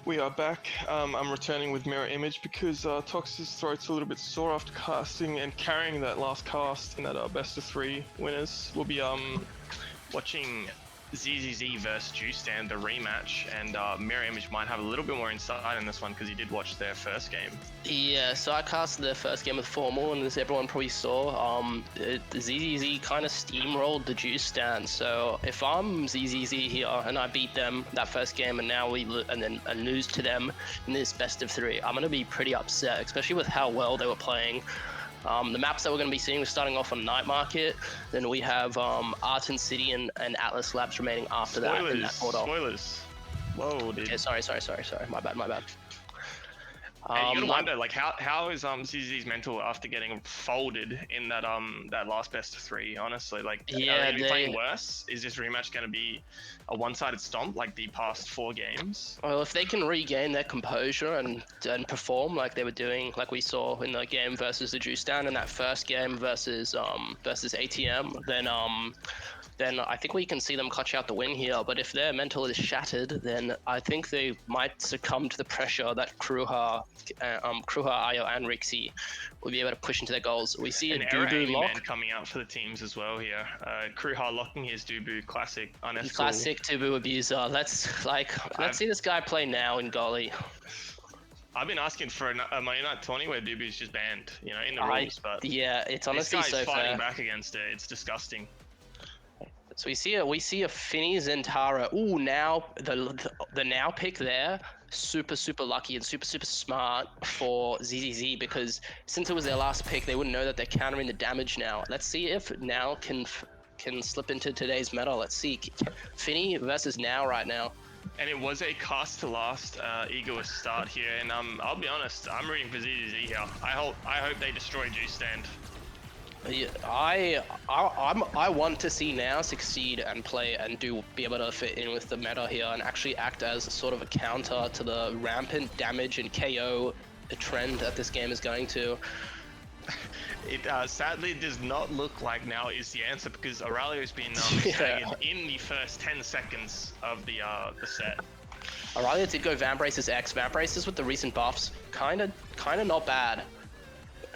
We are back. I'm returning with mirror image because Tox's throat's a little bit sore after casting and carrying that last cast in that best of three winners. We'll be watching ZZZ versus Juicestand, the rematch, and mirror image might have a little bit more insight in this one because he did watch their first game. Yeah, so I cast their first game with Formal, and as everyone probably saw, the ZZZ kind of steamrolled the Juicestand. So if I'm ZZZ here and I beat them that first game, and now we lose to them in this best of three, I'm gonna be pretty upset, especially with how well they were playing. The maps that we're going to be seeing, we're starting off on Night Market, then we have Arton City and Atlas Labs remaining after that in that order. Spoilers. Whoa, dude. Okay, sorry. My bad. Hey, you gotta wonder, like, how is ZZ's mental after getting folded in that that last best of three? Honestly, like, are they playing worse? Is this rematch gonna be a one-sided stomp like the past 4 games? Well, if they can regain their composure and perform like they were doing, like we saw in the game versus the Juice Down in that first game versus ATM, then I think we can see them clutch out the win here. But if their mental is shattered, then I think they might succumb to the pressure that Kruha, Aaiyo, and Rixy will be able to push into their goals. We see a Dubu lock coming out for the teams as well here. Kruha locking his Dubu, classic unethical. Classic Dubu abuser. Let's see this guy play now in Golly. I've been asking for a Monday Night 20 where Dubu's just banned, you know, in the rules. But yeah, it's honestly this guy's so fighting fair. back against it. It's disgusting. So we see a Finny Zentara. Ooh, now the now pick there, super lucky and super smart for ZZZ, because since it was their last pick, they wouldn't know that they're countering the damage now. Let's see if now can slip into today's meta. Let's see, Finny versus now right now. And it was a cast to last egoist start here, and I'll be honest, I'm rooting for ZZZ here. I hope they destroy Juice Stand. Yeah, I want to see now succeed and play and be able to fit in with the meta here and actually act as sort of a counter to the rampant damage and KO trend that this game is going to. It sadly does not look like now is the answer, because Aurelio's been staggered in the first 10 seconds of the set. Aurelio did go Vambraces X. Vambraces with the recent buffs, kind of not bad.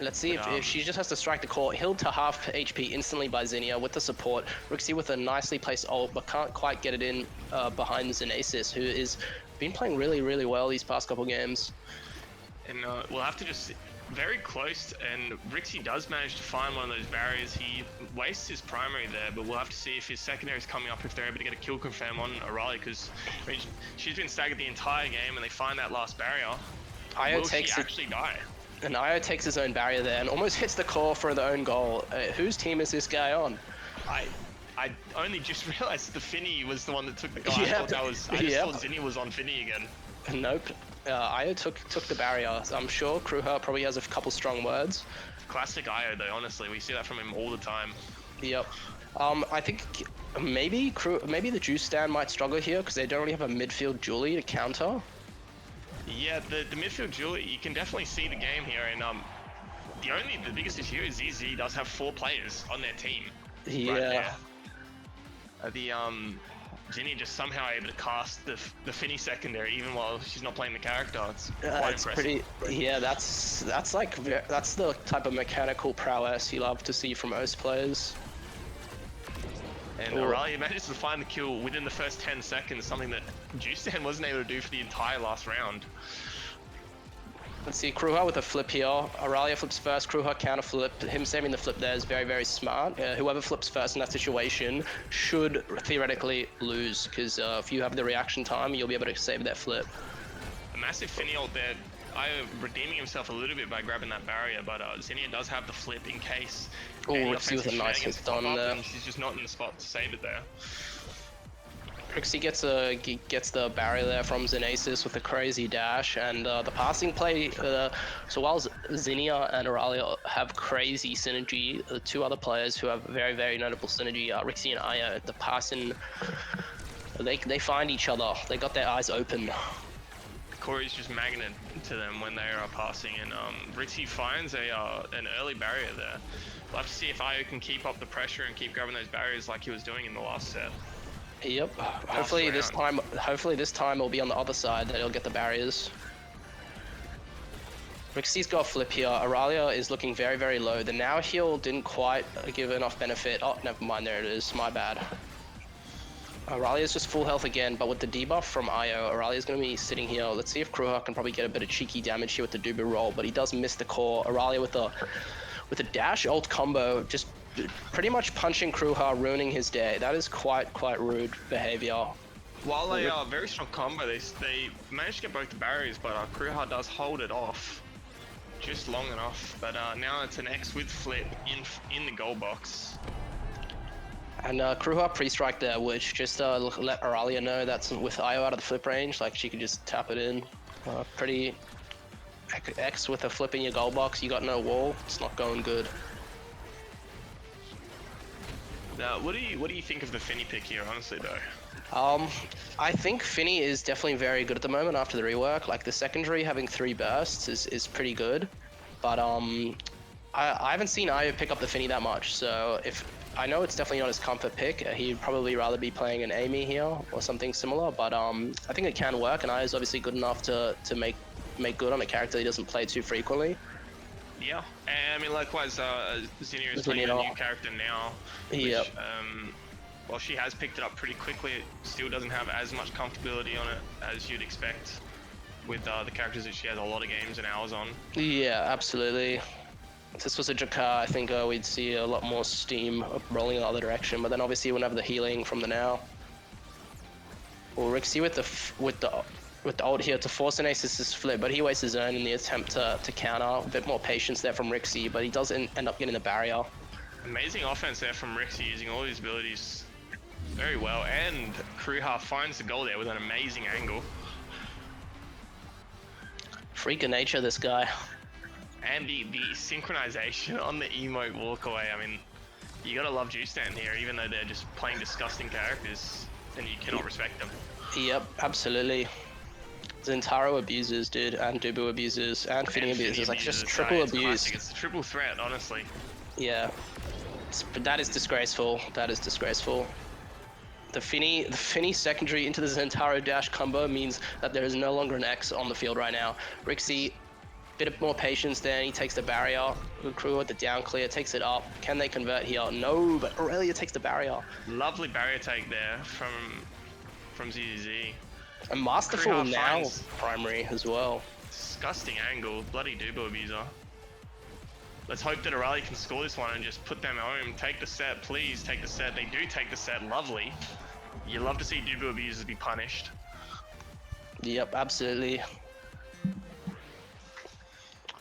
Let's see if she just has to strike the core. Healed to half HP instantly by ZINNIAAA with the support. Rixy with a nicely placed ult, but can't quite get it in behind Zenasis, who is been playing really well these past couple games. And we'll have to just very close, and Rixy does manage to find one of those barriers. He wastes his primary there, but we'll have to see if his secondary is coming up, if they're able to get a kill confirm on Aaiyo, because I mean, she's been staggered the entire game, and they find that last barrier. Will she actually die? And Aaiyo takes his own barrier there and almost hits the core for the own goal. Whose team is this guy on? I only just realized the Finny was the one that took the goal. Yeah, I just thought ZINNIAAA was on Finny again. Nope. Aaiyo took the barrier. I'm sure Kruha probably has a couple strong words. Classic Aaiyo though, honestly. We see that from him all the time. Yep. I think maybe the Juice Stand might struggle here because they don't really have a midfield Julie to counter. Yeah, the midfield Julie, you can definitely see the game here, and the biggest issue is ZZ does have 4 players on their team. Yeah. Right there. ZINNIAAA just somehow able to cast the Finny secondary even while she's not playing the character. It's quite impressive. Yeah, that's the type of mechanical prowess you love to see from most players. And Aurelio manages to find the kill within the first 10 seconds, something that Juicestand wasn't able to do for the entire last round. Let's see, Kruha with a flip here. Aurelio flips first, Kruha counter flip. Him saving the flip there is very smart. Whoever flips first in that situation should theoretically lose, because if you have the reaction time, you'll be able to save that flip. A massive Finny ult there. Aaiyo redeeming himself a little bit by grabbing that barrier, but ZINNIAAA does have the flip in case. Oh, Rixy with a nice hit on there. She's just not in the spot to save it there. Rixy gets the barrier there from Zenasis with a crazy dash, and the passing play. So while ZINNIAAA and Zralia have crazy synergy, the 2 other players who have very notable synergy are Rixy and Aaiyo. The passing, they find each other. They got their eyes open. Corey's just magnet to them when they are passing, and Rixy finds an early barrier there. We'll have to see if Aaiyo can keep up the pressure and keep grabbing those barriers like he was doing in the last set. Yep. Hopefully this time it'll be on the other side that he'll get the barriers. Rixy's got a flip here. Zralia is looking very, very low. The now heal didn't quite give enough benefit. Oh, never mind. There it is. My bad. Zralia is just full health again, but with the debuff from Aaiyo, Zralia is going to be sitting here. Let's see if Kruha can probably get a bit of cheeky damage here with the Dubu roll, but he does miss the core. Zralia with a dash ult combo, just pretty much punching Kruha, ruining his day. That is quite rude behavior. While they are very strong combo, they managed to get both the barriers, but Kruha does hold it off just long enough. But now it's an X with flip in the goal box. And Kruha pre-strike there, which just let Zralia know that's with Aaiyo out of the flip range, like she could just tap it in. Pretty X with a flip in your goal box, you got no wall, it's not going good. Now, what do you think of the Finny pick here, honestly though? I think Finny is definitely very good at the moment after the rework. Like the secondary having 3 bursts is pretty good, but I haven't seen Aaiyo pick up the Finny that much. So I know it's definitely not his comfort pick. He'd probably rather be playing an Amy here or something similar. But I think it can work, and Aaiyo's obviously good enough to make good on a character he doesn't play too frequently. Yeah, and I mean likewise, ZINNIAAA is playing a new character now. Which, while she has picked it up pretty quickly, it still doesn't have as much comfortability on it as you'd expect with the characters that she has a lot of games and hours on. Yeah, absolutely. If this was a Jakar, I think we'd see a lot more steam rolling in the other direction, but then obviously you wouldn't have the healing from the now. Well, Rixy with the ult here to force Zenasis' flip, but he wastes his own in the attempt to counter. A bit more patience there from Rixy, but he does end up getting the barrier. Amazing offense there from Rixy, using all his abilities very well, and Kruha finds the goal there with an amazing angle. Freak of nature, this guy. And the synchronization on the emote walkaway, I mean, you gotta love Juice Stand here, even though they're just playing disgusting characters, and you cannot respect them. Yep, absolutely. ZINNIAAA abusers, dude, and Dubu abusers, and Finny abusers, like just triple abuse. It's a triple threat, honestly. Yeah, that is disgraceful. That is disgraceful. The Finny secondary into the ZINNIAAA dash combo means that there is no longer an X on the field right now. Rixy, bit of more patience there, and he takes the barrier. Kruha with the down clear, takes it up. Can they convert here? No, but Zralia takes the barrier. Lovely barrier take there from ZZZ. And masterful now primary as well. Disgusting angle, bloody Dubu abuser. Let's hope that Zralia can score this one and just put them home. Take the set, please take the set. They do take the set, lovely. You love to see Dubu abusers be punished. Yep, absolutely.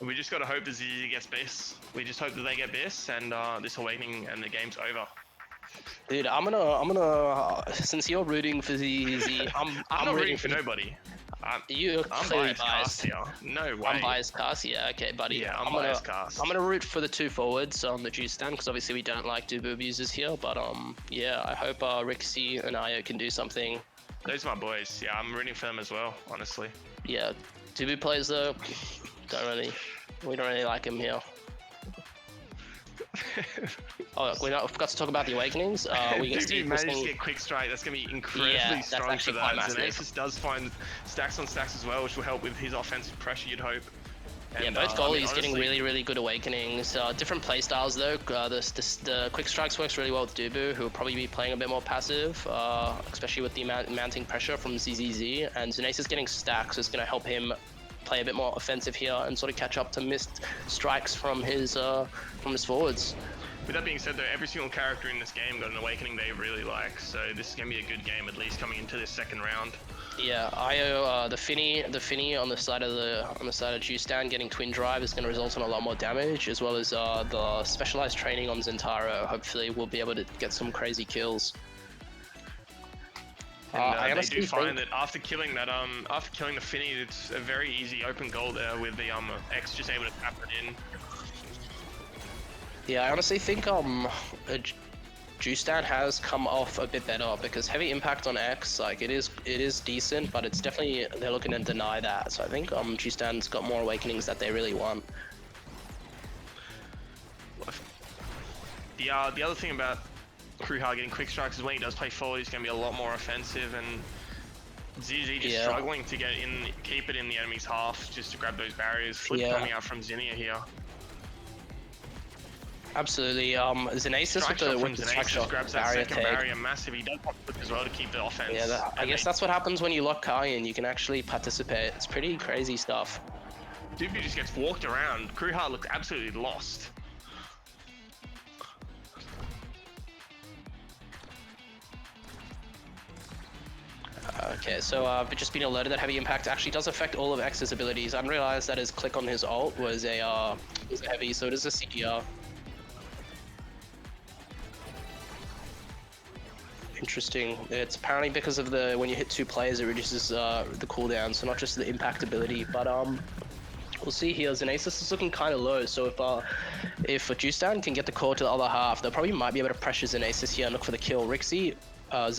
We just gotta hope that ZZ gets BIS. We just hope that they get BIS and this awakening and the game's over. Dude, I'm gonna since you're rooting for ZZ, I'm not rooting for nobody. You're clearly biased. No way. I'm biased cast, yeah, okay, buddy. Yeah, I'm biased cast. I'm gonna root for the 2 forwards on the juice stand, because obviously we don't like Dubu abusers here, but yeah, I hope Rixy and Aaiyo can do something. Those are my boys. Yeah, I'm rooting for them as well, honestly. Yeah, Dubu players though, we don't really like him here. Oh, we forgot to talk about the awakenings. We can see managed to get quick strike. That's going to be incredibly strong for that. Zenasis does find stacks on stacks as well, which will help with his offensive pressure, you'd hope. And, yeah, both goalies getting really good awakenings. Different play styles though. The quick strikes works really well with Dubu, who will probably be playing a bit more passive, especially with the mounting pressure from ZZZ. And Zenasis getting stacks is going to help him play a bit more offensive here and sort of catch up to missed strikes from his forwards. With that being said though, every single character in this game got an awakening they really like, so this is going to be a good game at least coming into this second round. Yeah, Aaiyo, the Finny on the side of Juice Stand getting twin drive is going to result in a lot more damage, as well as the specialized training on ZINNIAAA. Hopefully we'll be able to get some crazy kills. And they do find that after killing the Finny, it's a very easy open goal there with the X just able to tap it in. Yeah, I honestly think Juice Stand has come off a bit better, because heavy impact on X, like it is decent, but it's definitely, they're looking to deny that. So I think Juice Stand's got more awakenings that they really want. The other thing about Kruha getting quick strikes is when he does play forward, he's going to be a lot more offensive, and ZZ just Yeah. struggling to get in, keep it in the enemy's half, just to grab those barriers. Flip Yeah. coming out from ZINNIAAA here. Absolutely. Zenasis with the from strike Zenasis shot grabs that barrier second take. barrier massive. He does have flip as well to keep the offense. Yeah, I And guess that's what happens when you lock Kai in. You can actually participate. It's pretty crazy stuff. Dubu just gets walked around. Kruha looks absolutely lost. Okay, so I've just been alerted that heavy impact actually does affect all of X's abilities. I didn't realize that his click on his ult was a heavy, so it is a CDR. Interesting. It's apparently because of the when you hit 2 players, it reduces the cooldown, so not just the impact ability. But we'll see here. Zenasis is looking kind of low, so if Juicedown can get the core to the other half, they probably might be able to pressure Zenasis here and look for the kill. Rixy,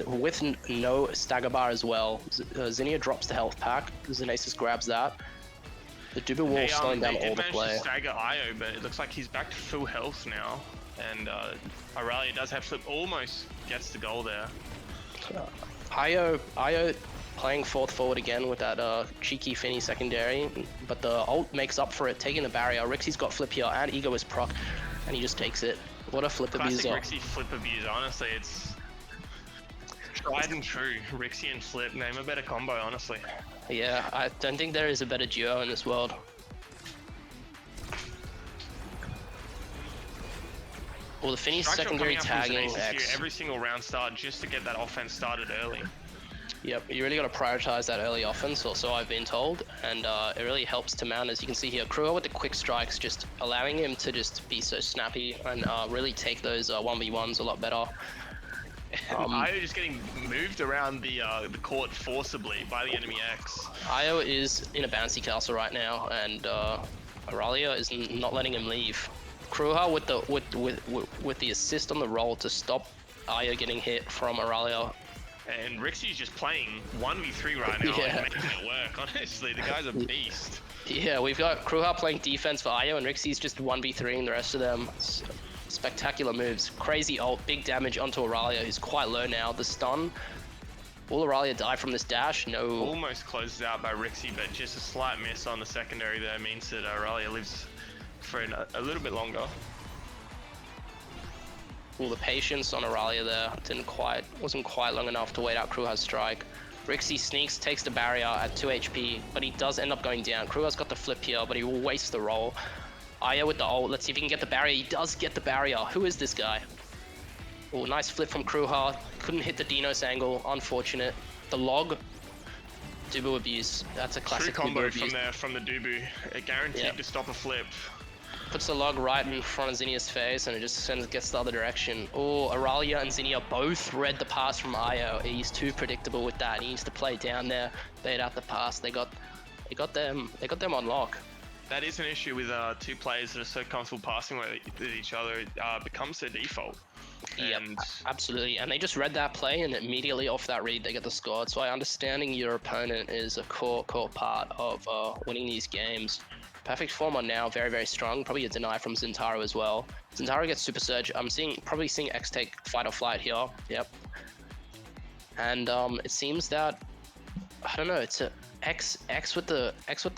with no stagger bar as well. ZINNIAAA drops the health pack. Zenasis grabs that. The Dubu wall slowing down all the play. They did manage to stagger Aaiyo, but it looks like he's back to full health now. And Zralia does have flip, almost gets the goal there. Aaiyo playing 4th forward again with that cheeky Finny secondary, but the ult makes up for it, taking the barrier. Rixy's got flip here and Ego is proc, and he just takes it. What a flip Classic abuser. Rixy flip abuse, honestly, it's tried and true. Rixy and flip, name a better combo, honestly. Yeah, I don't think there is a better duo in this world. Well, the Finny's Strike shot secondary coming out from tagging Zenasis here X. every single round start just to get that offense started early. Yep, you really got to prioritize that early offense, or so I've been told, and it really helps to mount, as you can see here. Kruha with the quick strikes, just allowing him to just be so snappy and really take those 1v1s a lot better. Aaiyo just getting moved around the court forcibly by the enemy X. Aaiyo is in a bouncy castle right now, and Zralia is not letting him leave. Kruha with the assist on the roll to stop Aaiyo getting hit from Zralia. And Rixy's just playing 1v3 right now Yeah. and making it work. Honestly, the guy's a beast. Yeah, we've got Kruha playing defense for Aaiyo, and Rixy's just 1v3ing the rest of them. Spectacular moves. Crazy ult, big damage onto Zralia, who's quite low now. The stun. Will Zralia die from this dash? No. Almost closes out by Rixy, but just a slight miss on the secondary there means that Zralia lives for a little bit longer. Well, the patience on Zralia there wasn't quite long enough to wait out Kruha's strike. Rixy sneaks, takes the barrier at 2 HP, but he does end up going down. Kruha's got the flip here, but he will waste the roll. Aaiyo with the ult. Let's see if he can get the barrier. He does get the barrier. Who is this guy? Oh, nice flip from Kruha. Couldn't hit the Dinos angle. Unfortunate. The log. Dubu abuse. That's a classic True combo Dubu abuse. from the Dubu. Guaranteed Yep. to stop a flip. Puts the log right in front of ZINNIAAA's face, and it just gets the other direction. Oh, Zralia and ZINNIAAA both read the pass from Aaiyo. He's too predictable with that. He needs to play down there, bait out the pass. They got them on lock. That is an issue with 2 players that are so comfortable passing with each other. It becomes their default. Yep, And absolutely. And they just read that play, and immediately off that read, they get the score. So understanding your opponent is a core part of winning these games. Perfect form on now, very, very strong. Probably a deny from ZINNIAAA as well. ZINNIAAA gets Super Surge. I'm probably seeing X take Fight or Flight here. Yep. And it seems that, I don't know, it's a X with the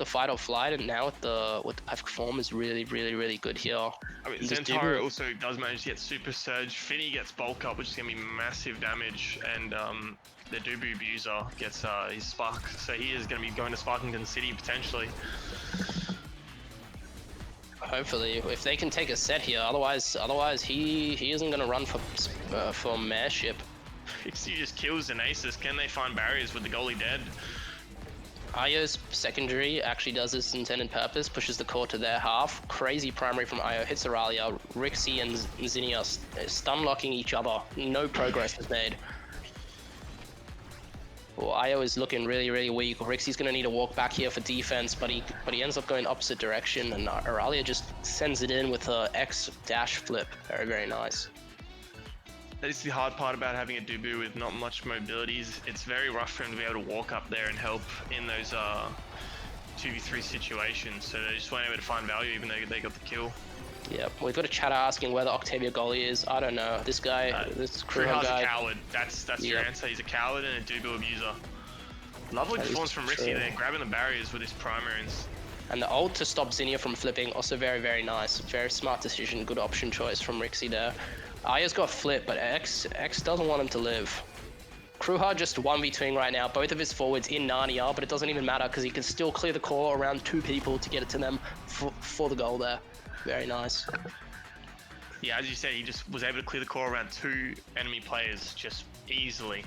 Fight or Flight, and now with the perfect form is really, really, really good here. I mean, And this ZINNIAAA Dubu- also does manage to get Super Surge. Finny gets Bulk Up, which is going to be massive damage. And the Dubu abuser gets his Spark. So he is going to be going to Sparkington City potentially. Hopefully, if they can take a set here, otherwise he isn't gonna run for mayorship. Rixy just kills Zenasis. Can they find barriers with the goalie dead? Aaiyo's secondary actually does its intended purpose, pushes the core to their half. Crazy primary from Aaiyo, hits Zralia. Rixy and ZINNIAAA stun locking each other. No progress is made. Well, Aaiyo is looking really, really weak. Rixy's gonna need to walk back here for defense, but he ends up going opposite direction, and Zralia just sends it in with a X dash flip. Very, very nice. That is the hard part about having a Dubu with not much mobility. It's very rough for him to be able to walk up there and help in those 2v3 situations. So they just weren't able to find value even though they got the kill. Yep, we've got a chatter asking where the Octavia goalie is. I don't know. This guy, this Kruha Kruha's guy. a coward. That's your Yep. answer. He's a coward and a Dubu abuser. Lovely That is performance from true. rixy there, grabbing the barriers with his primaries. And the ult to stop ZINNIAAA from flipping, also very, very nice. Very smart decision, good option choice from rixy there. Aaiyo's got flip, but X doesn't want him to live. Kruha just 1v2ing right now, both of his forwards in ZINNIAAA, but it doesn't even matter because he can still clear the core around 2 people to get it to them for the goal there. Very nice. Yeah, as you said, he just was able to clear the core around 2 enemy players just easily.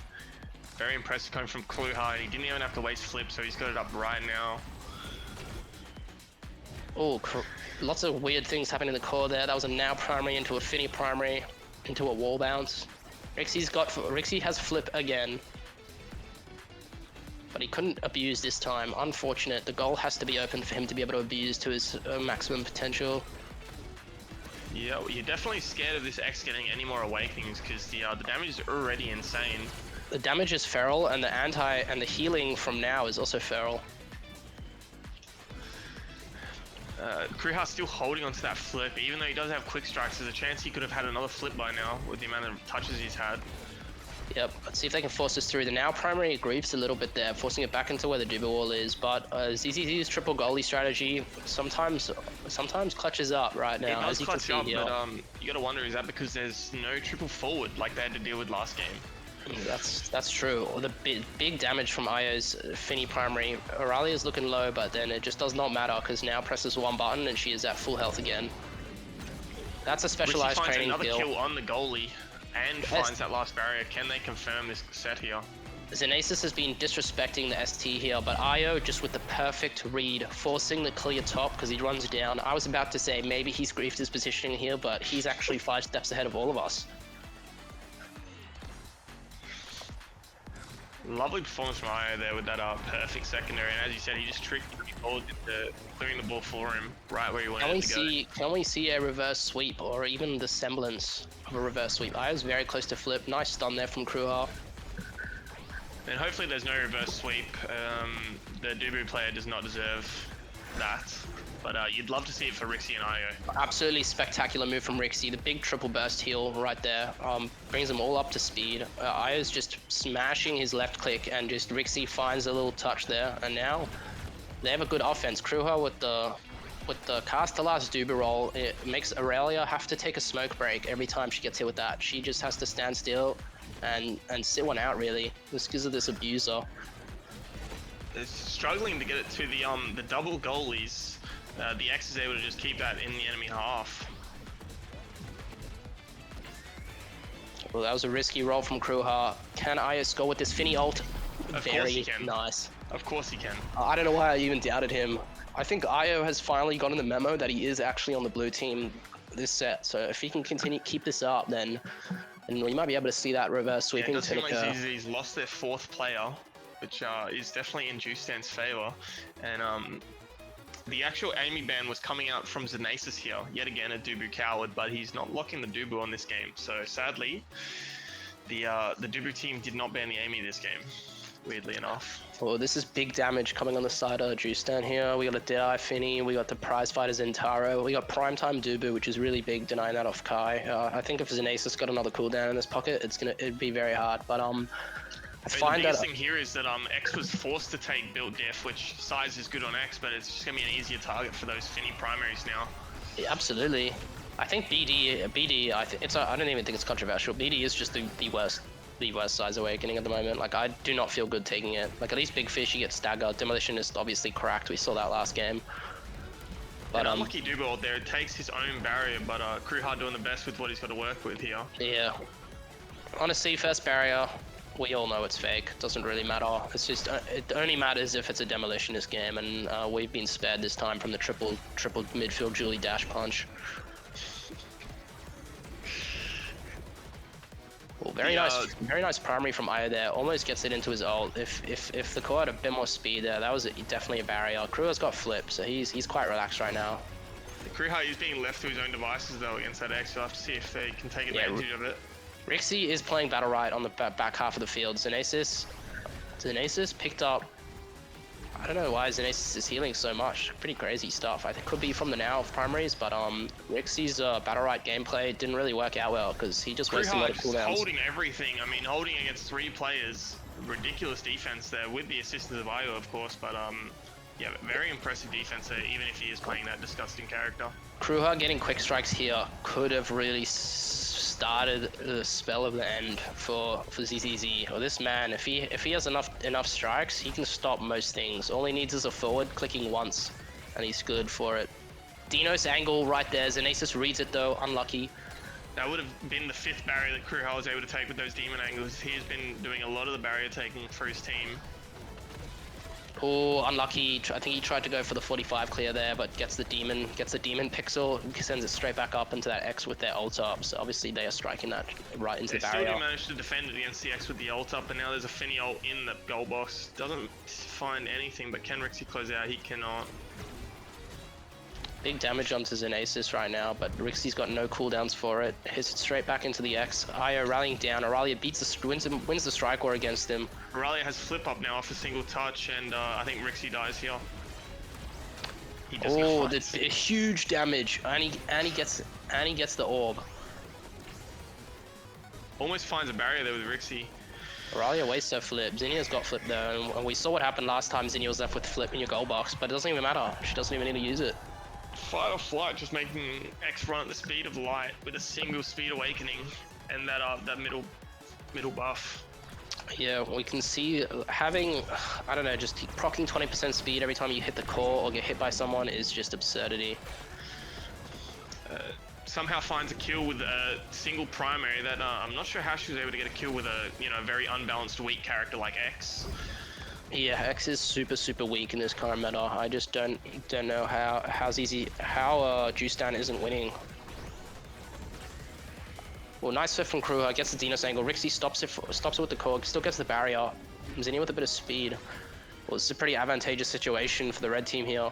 Very impressive coming from Kruha, and he didn't even have to waste flip, so he's got it up right now. Oh, lots of weird things happening in the core there. That was a now primary into a Finny primary into a wall bounce. Rixy has flip again, but he couldn't abuse this time. Unfortunate. The goal has to be open for him to be able to abuse to his maximum potential. Yeah, you're definitely scared of this X getting any more awakenings because the damage is already insane. The damage is feral, and the healing from now is also feral. Kruha's still holding onto that flip, even though he does have quick strikes. There's a chance he could have had another flip by now with the amount of touches he's had. Yep, let's see if they can force this through. The now primary grieves a little bit there, forcing it back into where the Dubu wall is, but ZZZ's triple goalie strategy sometimes clutches up right now, It as does you can clutch see up, here. but you gotta wonder, is that because there's no triple forward like they had to deal with last game? That's true. The big damage from Aaiyo's Finny primary. Zralia's looking low, but then it just does not matter because now presses 1 button and she is at full health again. That's a Rixy specialized finds training another kill. kill on the goalie and finds that last barrier. Can they confirm this set here? Zenasis has been disrespecting the ST here, but Aaiyo just with the perfect read, forcing the clear top because he runs down. I was about to say maybe he's griefed his positioning here, but he's actually 5 steps ahead of all of us. Lovely performance from Aaiyo there with that perfect secondary, and as you said, he just tricked the forward into clearing the ball for him right where he wanted it to go. Can we see a reverse sweep or even the semblance of a reverse sweep? Aaiyo's very close to flip. Nice stun there from Kruha. And hopefully there's no reverse sweep. The Dubu player does not deserve that, but you'd love to see it for rixy and Aaiyo. Absolutely spectacular move from rixy. The big triple burst heal right there brings them all up to speed. Aaiyo's just smashing his left click, and just rixy finds a little touch there, and now they have a good offense. Kruha with the cast the last Dubu roll, it makes Zralia have to take a smoke break every time she gets hit with that. She just has to stand still and sit one out, really, just because of this abuser. It's struggling to get it to the double goalies. The X is able to just keep that in the enemy half. Well, that was a risky roll from Kruha. Can Aaiyo score with this Finny ult? Of course he can. Nice. Of course he can. I don't know why I even doubted him. I think Aaiyo has finally gotten the memo that he is actually on the blue team this set. So if he can keep this up, then we might be able to see that reverse sweeping. Yeah, it does seem like ZZ's lost their 4th player, which is definitely in Juicestan's favor. And the actual Amy ban was coming out from Zenasis here. Yet again, a Dubu coward, but he's not locking the Dubu on this game. So sadly, the Dubu team did not ban the Amy this game, weirdly enough. Well, this is big damage coming on the side of Juicestan here. We got a Deadeye Finny, we got the prize fighter Zentaro, we got primetime Dubu, which is really big, denying that off Kai. I think if Zenasis got another cooldown in this pocket, it'd be very hard. But the biggest thing here is that X was forced to take built def, which size is good on X, but it's just gonna be an easier target for those Finny primaries now. Yeah, absolutely. I think BD. I don't even think it's controversial. BD is just the worst size awakening at the moment. Like, I do not feel good taking it. Like, at least Big Fish, you get staggered. Demolition is obviously cracked. We saw that last game. But unlucky Dubu ult there. It takes his own barrier, but Kruha doing the best with what he's got to work with here. Yeah. Honestly, first barrier, we all know it's fake. Doesn't really matter. It's just it only matters if it's a demolitionist game, and we've been spared this time from the triple midfield Julie dash punch. Well, very nice primary from Aaiyo there. Almost gets it into his ult. If the core had a bit more speed there, that was definitely a barrier. Kruha's got flip, so he's quite relaxed right now. Kruha is being left to his own devices though against that X. You'll have to see if they can take advantage of it. Rixy is playing battle right on the back half of the field. Zenasis picked up I don't know why Zenasis is healing so much. Pretty crazy stuff. I think could be from the now of primaries, but Rixy's battle right gameplay didn't really work out well because he just wasted a lot of Kruha cooldowns. holding everything. I mean, holding against 3 players, ridiculous defense there with the assistance of Aaiyo, of course. But yeah, very impressive defense there, even if he is playing that disgusting character. Kruha getting quick strikes here could have really started the spell of the end for ZZZ. Or this man, if he has enough strikes, he can stop most things. All he needs is a forward clicking once, and he's good for it. Dino's angle right there. Zenasis reads it though, unlucky. That would have been the 5th barrier that Kruha was able to take with those demon angles. He has been doing a lot of the barrier taking for his team. Oh, unlucky. I think he tried to go for the 45 clear there, but gets the demon pixel, sends it straight back up into that X with their ult up. So obviously they are striking that right into the barrier. They still do manage to defend it against the X with the ult up, but now there's a Finny ult in the goal box. Doesn't find anything, but can Rixy close out? He cannot. Big damage onto Zenasis right now, but Rixy's got no cooldowns for it. Hits it straight back into the X. Aaiyo rallying down. Auralia wins the strike war against him. Zralia has flip up now off a single touch, and I think Rixy dies here. He does not. That's huge damage, and he gets the orb. Almost finds a barrier there with Rixy. Auralia wastes her flip. Zinniaa's got flip though, and we saw what happened last time Zinnia was left with flip in your goal box, but it doesn't even matter. She doesn't even need to use it. Fight or flight, just making X run at the speed of light with a single speed awakening and that middle buff. Yeah, we can see having, I don't know, just proccing 20% speed every time you hit the core or get hit by someone is just absurdity. Somehow finds a kill with a single primary that I'm not sure how she was able to get a kill with a very unbalanced weak character like X. Yeah, X is super weak in this current meta. I just don't know how Juiced isn't winning. Well, nice flip from Kruha, gets the Dino's angle. Rixy stops it with the core, still gets the barrier. Zinnia with a bit of speed. Well, this is a pretty advantageous situation for the red team here.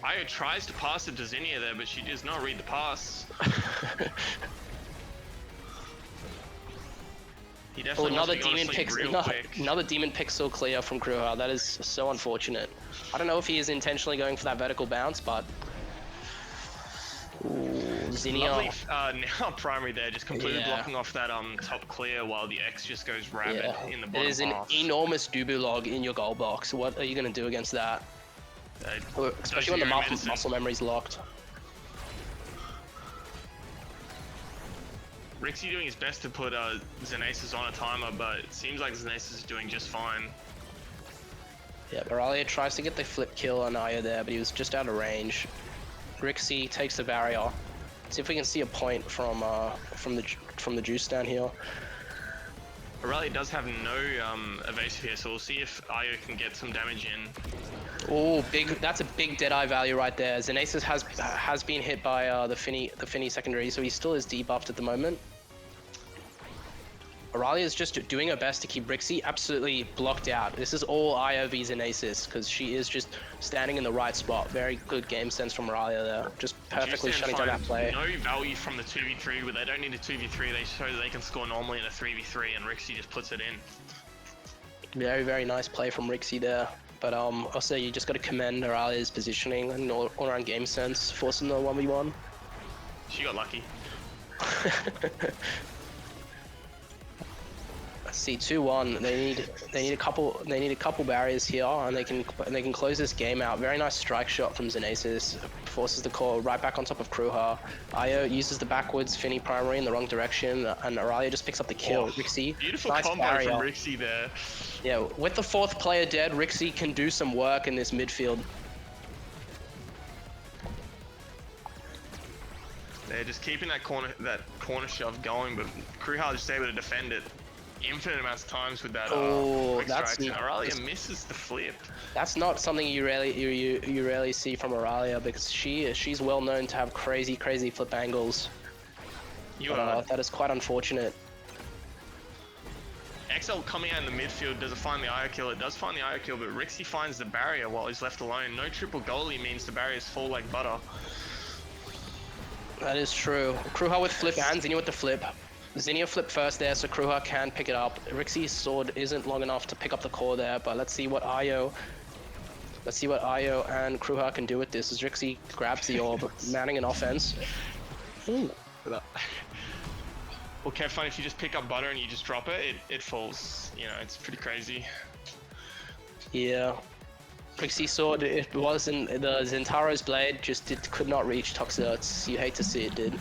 Aaiyo tries to pass it to Zinnia there, but she does not read the pass. He definitely another demon pixel clear from Kruha. That is so unfortunate. I don't know if he is intentionally going for that vertical bounce, but Zinnia. Lovely, now primary there, just completely blocking off that top clear while the X just goes rabid in the bottom There's an half. enormous Dubu log in your goal box. What are you going to do against that? Especially when the muscle memory's locked. Rixy doing his best to put Zenasis on a timer, but it seems like Zenasis is doing just fine. Yeah, Zralia tries to get the flip kill on Aaiyo there, but he was just out of range. Rixy takes the barrier. See if we can see a point from the juice stand here. Zralia does have no evasive here, so we'll see if Aaiyo can get some damage in. Oh, that's a big Deadeye value right there. Zenasis has been hit by the Finny secondary, so he still is debuffed at the moment. Auralia is just doing her best to keep Rixy absolutely blocked out. This is all Aaiyo v Zenasis, because she is just standing in the right spot. Very good game sense from Zralia there. Just perfectly shutting down that play. No value from the 2v3, where they don't need a 2v3, they show that they can score normally in a 3v3, and Rixy just puts it in. Very nice play from Rixy there. But also you just got to commend Auralia's positioning and all-around game sense, forcing the 1v1. She got lucky. See 2-1. They need a couple barriers here, and they can close this game out. Very nice strike shot from Zenasis. Forces the core right back on top of Kruha. Aaiyo uses the backwards Finny primary in the wrong direction, and Auralia just picks up the kill. Rixy, beautiful nice combo barrier from Rixy there. Yeah, with the 4th player dead, Rixy can do some work in this midfield. They're just keeping that corner shove going, but Kruha just able to defend it infinite amounts of times with that quick strikes. Auralia misses the flip. That's not something you rarely see from Auralia, because she's well known to have crazy flip angles. That is quite unfortunate. XL coming out in the midfield, does it find the Aaiyo kill? It does find the Aaiyo kill, but Rixy finds the barrier while he's left alone. No triple goalie means the barriers fall like butter. That is true. Kruha with flip and Zinnia with the flip. Zinnia flipped first there, so Kruha can pick it up. Rixy's sword isn't long enough to pick up the core there, but let's see what Aaiyo Let's see what Aaiyo and Kruha can do with this as rixy grabs the orb, manning an offense. Ooh. Well, Kev, if you just pick up butter and you just drop it, it falls. You know, it's pretty crazy. Yeah. Rixy sword, it wasn't the Zentara's blade, just it could not reach Toxerts. You hate to see it, dude.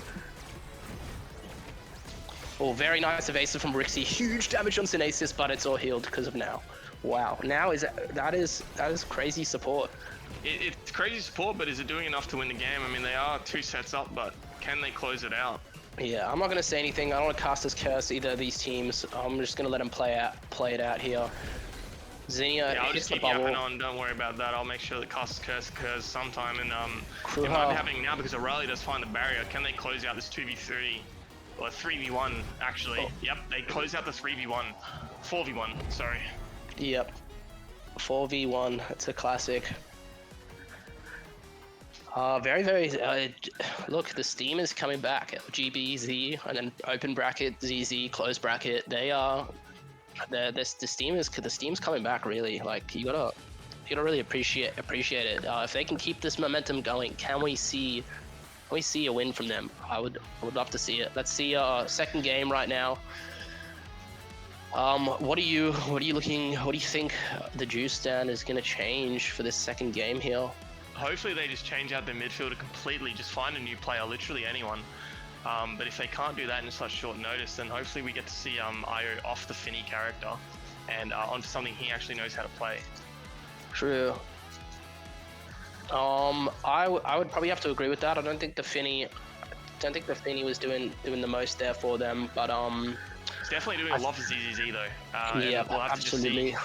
Oh, very nice evasive from Rixy. Huge damage on Zenasis, but it's all healed because of now. Wow, now that is crazy support. It's crazy support, but is it doing enough to win the game? I mean, they are 2 sets up, but can they close it out? Yeah, I'm not gonna say anything. I don't want to cast as curse either of these teams. I'm just gonna let them play it out here. ZINNIAAA I'll hits just the keep bubble. yapping on. Don't worry about that. I'll make sure that Cast Curse occurs sometime, and Kruha. it might be happening now because Zralia does find the barrier. Can they close out this 2v3 or 3v1? Actually, Oh. Yep, they close out the 3v1, 4v1. Sorry. Yep. 4v1. It's a classic. Look, the Steam is coming back. LGBZ and then open bracket ZZ close bracket. The Steam's coming back really. Like you gotta really appreciate it. If they can keep this momentum going, can we see a win from them? I would love to see it. Let's see second game right now. What do you think the juice stand is gonna change for this second game here? Hopefully they just change out their midfielder completely, just find a new player, literally anyone. But if they can't do that in such short notice, then hopefully we get to see Aaiyo off the Finny character and onto something he actually knows how to play. True. I would probably have to agree with that. I don't think the Finny was doing the most there for them, but He's definitely doing a lot for ZZZ though. yeah, we'll have to just absolutely. see.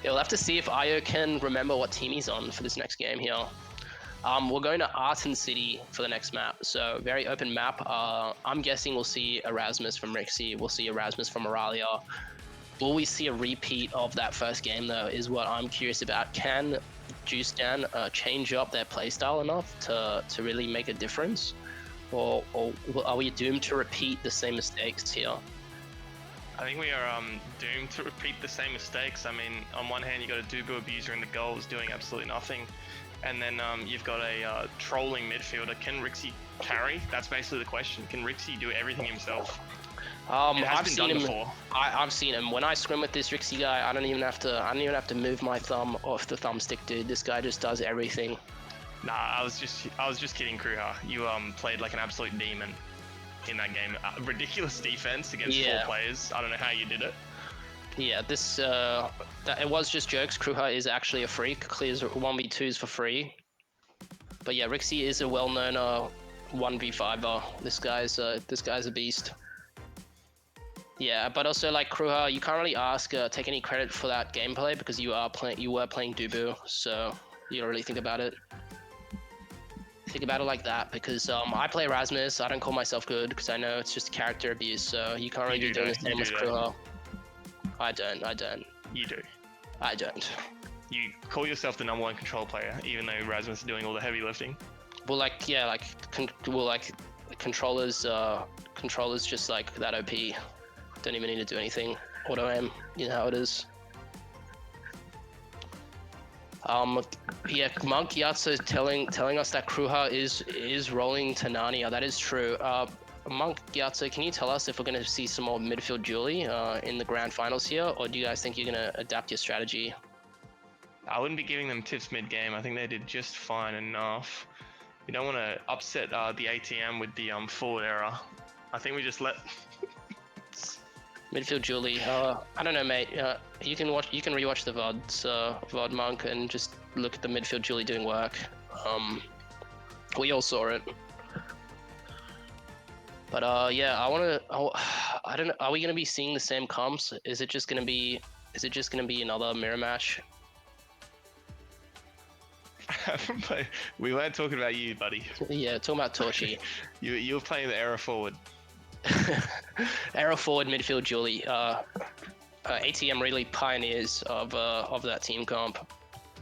Yeah, we'll have to see if Aaiyo can remember what team he's on for this next game here. We're going to Arton City for the next map, so very open map. I'm guessing we'll see Erasmus from rixy, we'll see Erasmus from Zralia. Will we see a repeat of that first game though, is what I'm curious about. Can Juice Dan change up their playstyle enough to really make a difference? Or are we doomed to repeat the same mistakes here? I think we are doomed to repeat the same mistakes. I mean, on one hand, you got a Dubu abuser in the goals doing absolutely nothing, and then you've got a trolling midfielder. Can Rixy carry? That's basically the question. Can Rixy do everything himself? I've seen him before. I've seen him. When I scrim with this Rixy guy, I don't even have to move my thumb off the thumbstick, dude. This guy just does everything. Nah, I was just kidding, Kruha. You played like an absolute demon in that game. Ridiculous defense against 4 players. I don't know how you did it. Yeah, it was just jokes. Kruha is actually a freak. Clears 1v2s for free. But yeah, Rixy is a well-known 1v5er. This guy's a beast. Yeah, but also like Kruha, you can't really take any credit for that gameplay because you were playing Dubu, so you don't really think about it. Think about it like that because I play Erasmus. I don't call myself good because I know it's just character abuse. So you can't really be doing the same as Kruha. I don't. You do. I don't. You call yourself the #1 control player, even though Erasmus is doing all the heavy lifting. Well, controllers just like that OP. Don't even need to do anything. Auto aim. You know how it is. Yeah, Monk Yatsu telling us that Kruha is rolling to Narnia. That is true. Monk Yatsu, can you tell us if we're going to see some more midfield dueling in the grand finals here, or do you guys think you're going to adapt your strategy? I wouldn't be giving them tips mid-game. I think they did just fine enough. We don't want to upset the ATM with the forward error. I think we just let... Midfield Julie. I don't know, mate. You can rewatch the VOD Monk, and just look at the midfield Julie doing work. We all saw it. But yeah, I don't know. Are we gonna be seeing the same comps? Is it just gonna be another mirror match? We weren't talking about you, buddy. Yeah, talking about Torchy. You were playing the error forward. Arrow forward midfield Julie. ATM really pioneers of that team comp.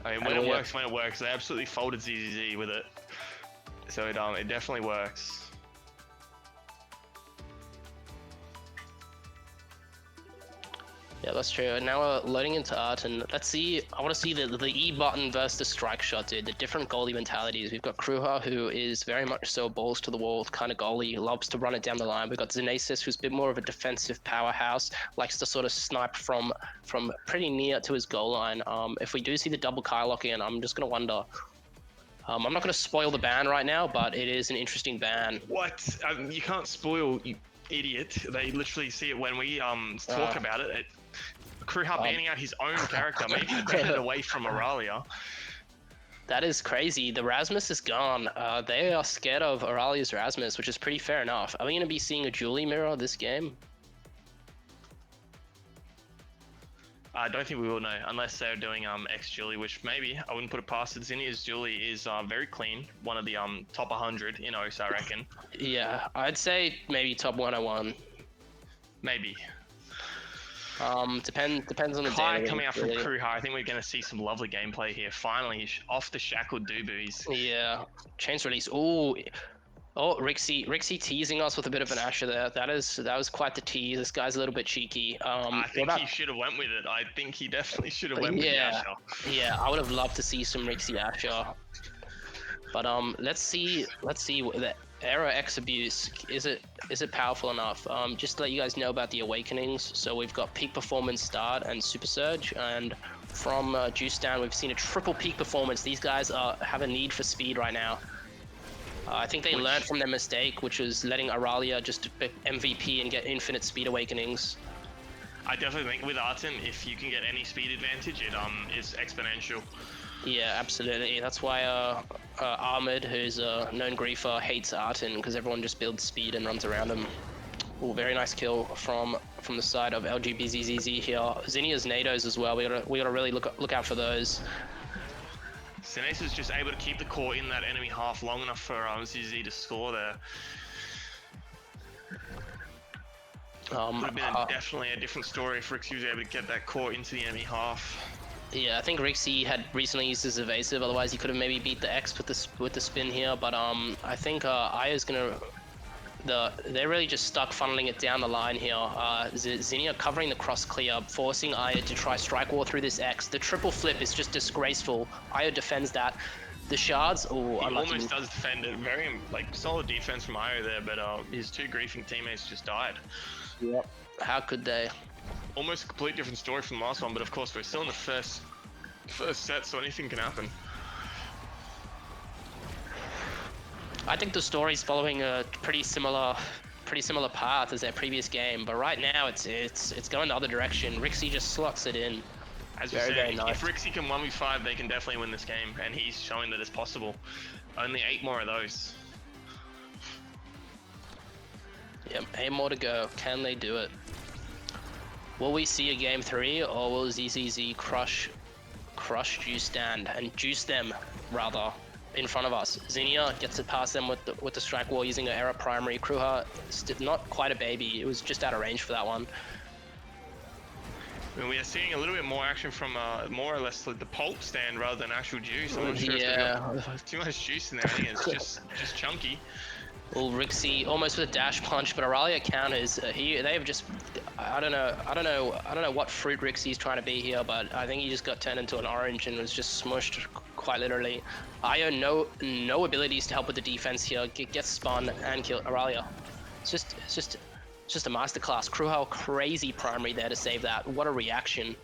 I mean, when it works. They absolutely folded ZZZ with it, so it definitely works. Yeah, that's true. And now we're loading into art, and let's see. I want to see the E button versus the strike shot, dude. The different goalie mentalities. We've got Kruha, who is very much so balls to the wall kind of goalie, loves to run it down the line. We've got Zenasis, who's a bit more of a defensive powerhouse, likes to sort of snipe from pretty near to his goal line. If we do see the double Kai lock in, I'm just gonna wonder. I'm not going to spoil the ban right now, but it is an interesting ban. What? You can't spoil, you idiot. They literally see it when we talk about it. Kruha banning out his own character, maybe to ban it away from Zralia. That is crazy. The Rasmus is gone. They are scared of Auralia's Rasmus, which is pretty fair enough. Are we going to be seeing a Julie mirror this game? I don't think we will know, unless they're doing X-Julie, which maybe, I wouldn't put it past it. Zinniaa's Julie is very clean, one of the top 100 in OSA, I reckon. Yeah, I'd say maybe top 101. Maybe. Depends on the Kai day. coming out from Kruha, I think we're going to see some lovely gameplay here. Finally, he's off the shackled Dubu. Yeah, chains release. Ooh. Oh, Rixy teasing us with a bit of an Asher there. That was quite the tease. This guy's a little bit cheeky. I think he should have went with it. I think he definitely should have went with the Asher. Yeah, I would have loved to see some Rixy Asher. But let's see the Era X abuse. Is it powerful enough? Just to let you guys know about the awakenings. So we've got peak performance start and super surge, and from Juice Down we've seen a triple peak performance. These guys have a need for speed right now. I think they learned from their mistake, which was letting Zralia just MVP and get infinite speed awakenings. I definitely think with Arton, if you can get any speed advantage, it is exponential. Yeah, absolutely. That's why Ahmed, who's a known griefer, hates Arton, because everyone just builds speed and runs around him. Ooh, very nice kill from the side of LGBZ here. ZINNIAAA's nados as well. We gotta really look out for those. Zenasis is just able to keep the core in that enemy half long enough for ZZ to score there. Would have been definitely a different story if Rixy was able to get that core into the enemy half. Yeah, I think Rixy had recently used his evasive. Otherwise, he could have maybe beat the X with the spin here. But I think Aaiyo's gonna. They're really just stuck funneling it down the line here. ZINNIAAA covering the cross clear, forcing Aaiyo to try strike war through this X. The triple flip is just disgraceful. Aaiyo defends that. The shards, oh, he almost does defend it. Very solid defense from Aaiyo there, but his two griefing teammates just died. Yep. How could they? Almost a complete different story from the last one, but of course we're still in the first set, so anything can happen. I think the story's following a pretty similar path as their previous game, but right now it's going the other direction. Rixy just slots it in. As you said, if Rixy can 1v5, they can definitely win this game, and he's showing that it's possible. Only 8 more of those. Yep, 8 more to go. Can they do it? Will we see a game 3, or will ZZZ crush Juice Stand and juice them rather? In front of us. ZINNIAAA gets to pass them with the strike wall using an Era primary. Kruha, not quite a baby. It was just out of range for that one. I mean, we are seeing a little bit more action from more or less the pulp stand rather than actual juice. I'm not sure if they've got too much juice in there. I think it's just chunky. Well, Rixy almost with a dash punch, but Zralia counters. They have just, I don't know what fruit Rixy's trying to be here, but I think he just got turned into an orange and was just smushed quite literally. Aaiyo no abilities to help with the defense here. Gets spun and kill Zralia. It's just a masterclass. Kruha crazy primary there to save that. What a reaction.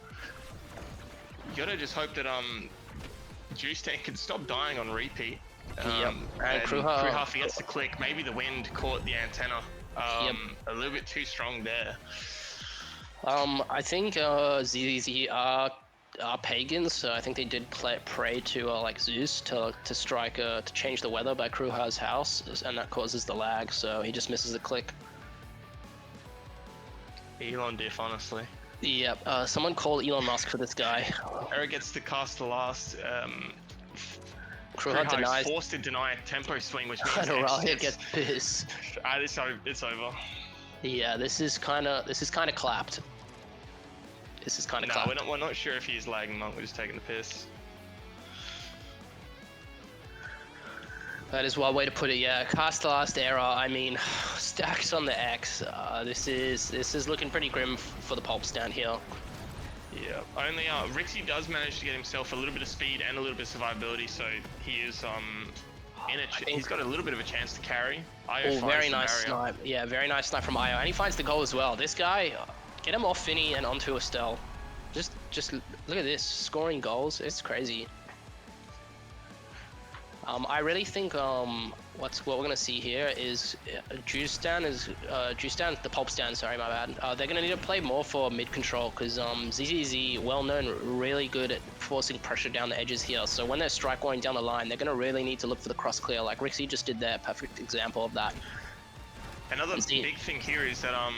You gotta just hope that Juice Tank can stop dying on repeat. Yep. And Kruha forgets to click. Maybe the wind caught the antenna. A little bit too strong there. I think ZZZ are pagans, so I think they did pray to like Zeus to strike to change the weather by Kruha's house, and that causes the lag. So he just misses the click. Elon diff, honestly. Yep. Someone call Elon Musk for this guy. Eric gets to cast the last. Kruha denies. Forced to deny a tempo swing, which means Zralia gets pissed. It's over. Yeah, this is kind of clapped. This is kind of clapped. We're not sure if he's lagging Monk. We're just taking the piss. That is one way to put it. Yeah, cast the last error. I mean, stacks on the X. This is looking pretty grim for the pulp stand here. Yeah, only rixy does manage to get himself a little bit of speed and a little bit of survivability, so he is he's got a little bit of a chance to carry. Aaiyo Oh, finds very the nice barrier. snipe. Yeah, very nice snipe from Aaiyo, and he finds the goal as well. This guy, get him off Finny and onto Estelle. Just look at this, scoring goals. It's crazy. I really think what we're gonna see here is Juice Stand, the Pulp Stand. Sorry, my bad. They're gonna need to play more for mid control because ZZZ, well known, really good at forcing pressure down the edges here. So when they're strike going down the line, they're gonna really need to look for the cross clear, like Rixy just did there. Perfect example of that. Another big thing here is that I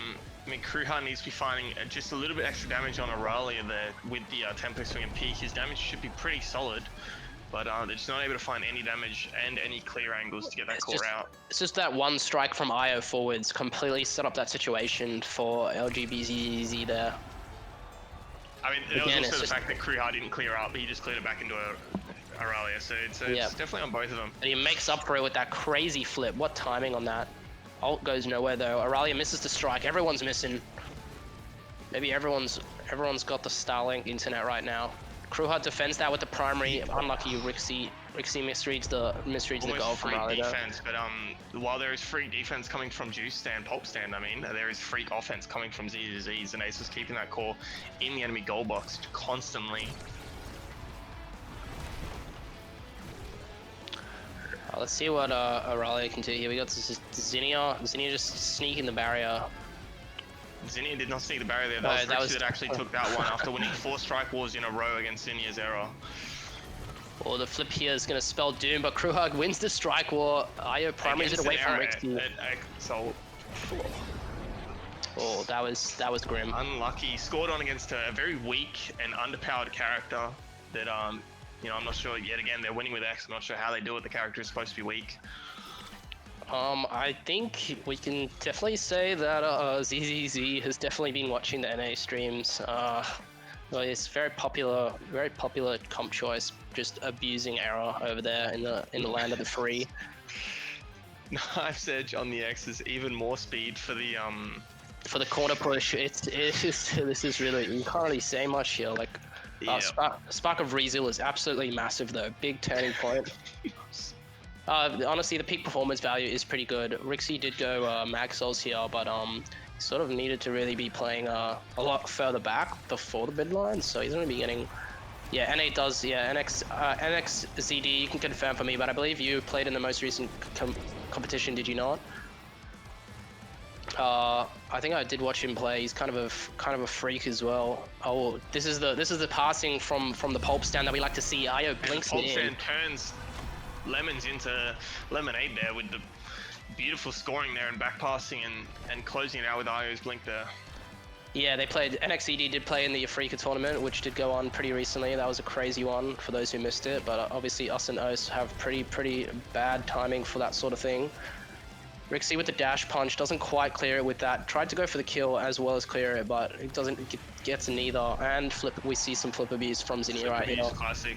mean, Kruha needs to be finding just a little bit extra damage on Zralia there with the tempo swing and peak. His damage should be pretty solid, but they're just not able to find any damage and any clear angles to get that core out. It's just that one strike from Aaiyo forwards completely set up that situation for LGBZ there. I mean, there was also the fact that Kruha didn't clear up, he just cleared it back into Zralia, so it's definitely on both of them. And he makes up for it with that crazy flip. What timing on that? Ult goes nowhere though. Zralia misses the strike. Everyone's missing. Maybe everyone's got the Starlink internet right now. Kruha defends that with the primary. Unlucky Rixy misreads the goal from Zralia. Defense, but while there is free defense coming from Juice Stand, Pulp Stand, I mean, there is freak offense coming from ZZZ. Zenasis is keeping that core in the enemy goal box constantly. Let's see what Zralia can do here. We got ZINNIAAA just sneaking the barrier. ZINNIAAA did not sneak the barrier there. That was Rixy that actually took that one after winning 4 strike wars in a row against ZINNIAAA's error. Oh, the flip here is going to spell doom, but Kruha wins the strike war. Aaiyo primaries it away from Rixy. Oh, that was grim. Unlucky. Scored on against a very weak and underpowered character that you know, I'm not sure, yet again, they're winning with X. I'm not sure how they do it. The character is supposed to be weak. I think we can definitely say that ZZZ has definitely been watching the NA streams. Well, it's very popular comp choice, just abusing error over there in the land of the free. Knife's Edge on the X is even more speed for the corner push. This is really, you can't really say much here. Like, yeah. Spark of Rezil is absolutely massive though. Big turning point. Honestly, the peak performance value is pretty good. Rixy did go mag souls here, but sort of needed to really be playing a lot further back before the mid line, so he's going to be getting. Yeah, NA does. Yeah, NXZD, you can confirm for me, but I believe you played in the most recent competition, did you not? I think I did watch him play. He's kind of a freak as well. Oh, this is the passing from the Pulp Stand that we like to see. Aaiyo blinks it in. Pulp Stand turns lemons into lemonade there with the beautiful scoring there and back passing and closing it out with Aaiyo's blink there. Yeah, they played. NXED did play in the Africa tournament, which did go on pretty recently. That was a crazy one for those who missed it. But obviously, us and Os have pretty bad timing for that sort of thing. Rixy with the dash punch doesn't quite clear it with that. Tried to go for the kill as well as clear it, but it doesn't get to neither. And flip, we see some flip abuse from ZINNIAAA right here. Classic.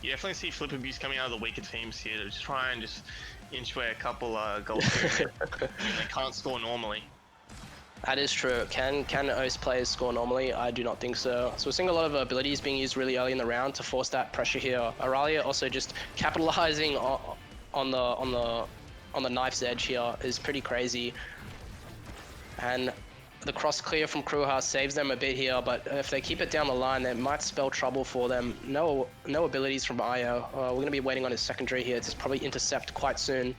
You definitely see flip abuse coming out of the weaker teams here to just try and just inch away a couple goals here. They can't score normally. That is true. Can Os players score normally? I do not think so. So we're seeing a lot of abilities being used really early in the round to force that pressure here. Zralia also just capitalizing on the knife's edge here is pretty crazy. And the cross clear from Kruha saves them a bit here, but if they keep it down the line, that might spell trouble for them. No abilities from Aaiyo. We're going to be waiting on his secondary here to probably intercept quite soon.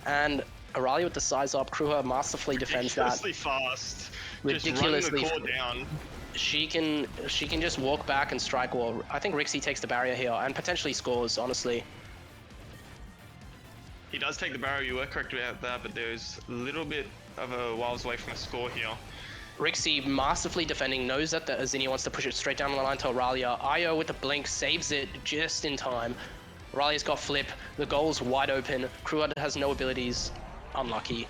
And Zralia with the size up, Kruha masterfully defends that. Ridiculously fast. Ridiculously just running the core down. She can just walk back and strike wall. I think Rixy takes the barrier here and potentially scores, honestly. He does take the barrier, you were correct about that, but there's a little bit of a whiles away from a score here. Rixy masterfully defending, knows that the ZINNIAAA wants to push it straight down the line to Zralia. Aaiyo with the blink saves it just in time. Zralia's got flip, the goal's wide open. Kruha has no abilities, unlucky.